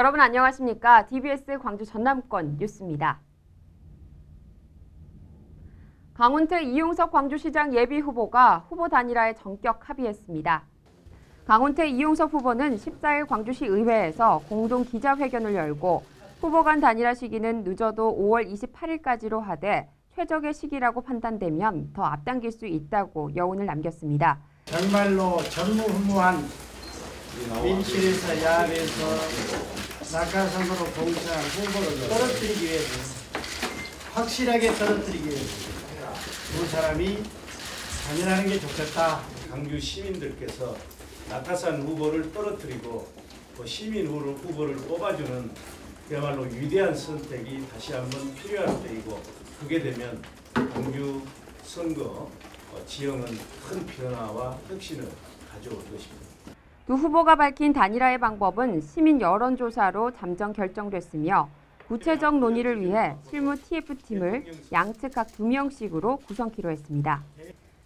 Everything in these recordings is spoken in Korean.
여러분 안녕하십니까? DBS 광주 전남권 뉴스입니다. 강훈태 이용석 광주시장 예비후보가 후보 단일화에 전격 합의했습니다. 강훈태 이용석 후보는 14일 광주시 의회에서 공동 기자회견을 열고 후보 간 단일화 시기는 늦어도 5월 28일까지로 하되 최적의 시기라고 판단되면 더 앞당길 수 있다고 여운을 남겼습니다. 정말로 전무후무한 민실에서 야합에서 낙하산으로 봉사한 후보를 떨어뜨리기 위해서 확실하게 떨어뜨리기 위해서 두 사람이 단일하는 게 좋겠다. 광주 시민들께서 낙하산 후보를 떨어뜨리고 시민 후보를 뽑아주는 그야말로 위대한 선택이 다시 한번 필요할 때이고, 그게 되면 광주 선거 지형은 큰 변화와 혁신을 가져올 것입니다. 두 후보가 밝힌 단일화의 방법은 시민 여론조사로 잠정 결정됐으며 구체적 논의를 위해 실무 TF팀을 양측 각 2명씩으로 구성키로 했습니다.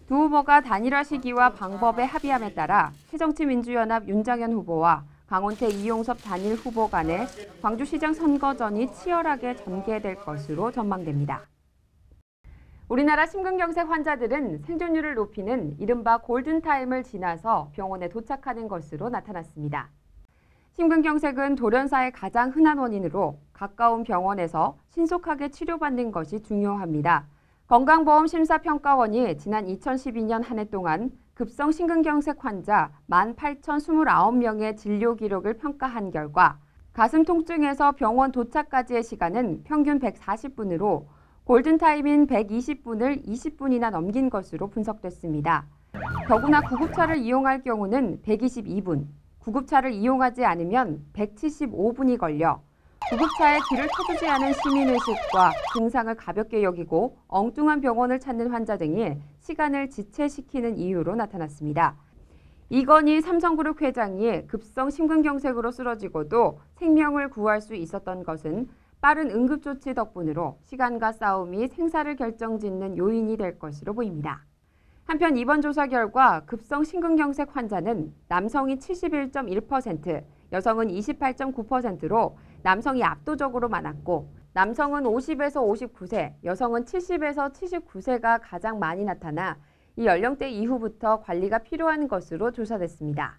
두 후보가 단일화 시기와 방법에 합의함에 따라 새정치민주연합 윤장현 후보와 강훈태 이용섭 단일 후보 간의 광주시장 선거전이 치열하게 전개될 것으로 전망됩니다. 우리나라 심근경색 환자들은 생존율을 높이는 이른바 골든타임을 지나서 병원에 도착하는 것으로 나타났습니다. 심근경색은 돌연사의 가장 흔한 원인으로 가까운 병원에서 신속하게 치료받는 것이 중요합니다. 건강보험심사평가원이 지난 2012년 한 해 동안 급성 심근경색 환자 18,029명의 진료 기록을 평가한 결과 가슴 통증에서 병원 도착까지의 시간은 평균 140분으로 골든타임인 120분을 20분이나 넘긴 것으로 분석됐습니다. 더구나 구급차를 이용할 경우는 122분, 구급차를 이용하지 않으면 175분이 걸려 구급차에 길을 터주지 않은 시민의식과 증상을 가볍게 여기고 엉뚱한 병원을 찾는 환자 등이 시간을 지체시키는 이유로 나타났습니다. 이건희 삼성그룹 회장이 급성 심근경색으로 쓰러지고도 생명을 구할 수 있었던 것은 빠른 응급조치 덕분으로 시간과 싸움이 생사를 결정짓는 요인이 될 것으로 보입니다. 한편 이번 조사 결과 급성 심근경색 환자는 남성이 71.1%, 여성은 28.9%로 남성이 압도적으로 많았고 남성은 50에서 59세, 여성은 70에서 79세가 가장 많이 나타나 이 연령대 이후부터 관리가 필요한 것으로 조사됐습니다.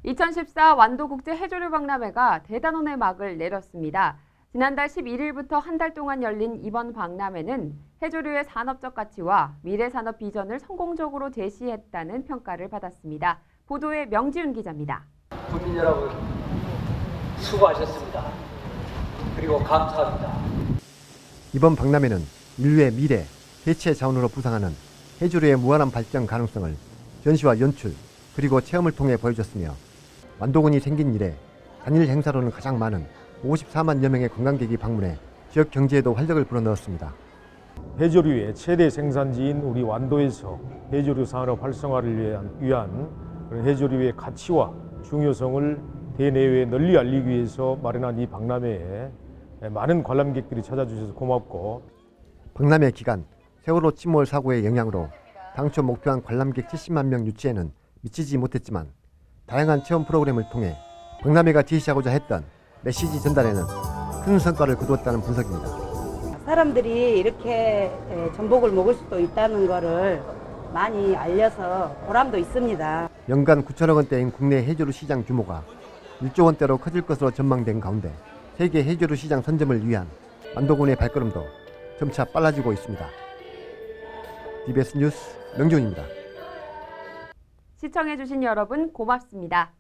2014 완도국제 해조류 박람회가 대단원의 막을 내렸습니다. 지난달 11일부터 한 달 동안 열린 이번 박람회는 해조류의 산업적 가치와 미래 산업 비전을 성공적으로 제시했다는 평가를 받았습니다. 보도에 명지훈 기자입니다. 국민 여러분 수고하셨습니다. 그리고 감사합니다. 이번 박람회는 인류의 미래, 대체 자원으로 부상하는 해조류의 무한한 발전 가능성을 전시와 연출, 그리고 체험을 통해 보여줬으며 완도군이 생긴 이래 단일 행사로는 가장 많은 54만여 명의 관광객이 방문해 지역 경제에도 활력을 불어넣었습니다. 해조류의 최대 생산지인 우리 완도에서 해조류 산업 활성화를 위한 해조류의 가치와 중요성을 대내외에 널리 알리기 위해서 마련한 이 박람회에 많은 관람객들이 찾아주셔서 고맙고, 박람회 기간 세월호 침몰 사고의 영향으로 당초 목표한 관람객 70만 명 유치에는 미치지 못했지만 다양한 체험 프로그램을 통해 박람회가 제시하고자 했던 메시지 전달에는 큰 성과를 거두었다는 분석입니다. 사람들이 이렇게 전복을 먹을 수도 있다는 것을 많이 알려서 보람도 있습니다. 연간 9천억 원대인 국내 해조류 시장 규모가 1조 원대로 커질 것으로 전망된 가운데 세계 해조류 시장 선점을 위한 완도군의 발걸음도 점차 빨라지고 있습니다. DBS 뉴스 명준입니다. 시청해주신 여러분 고맙습니다.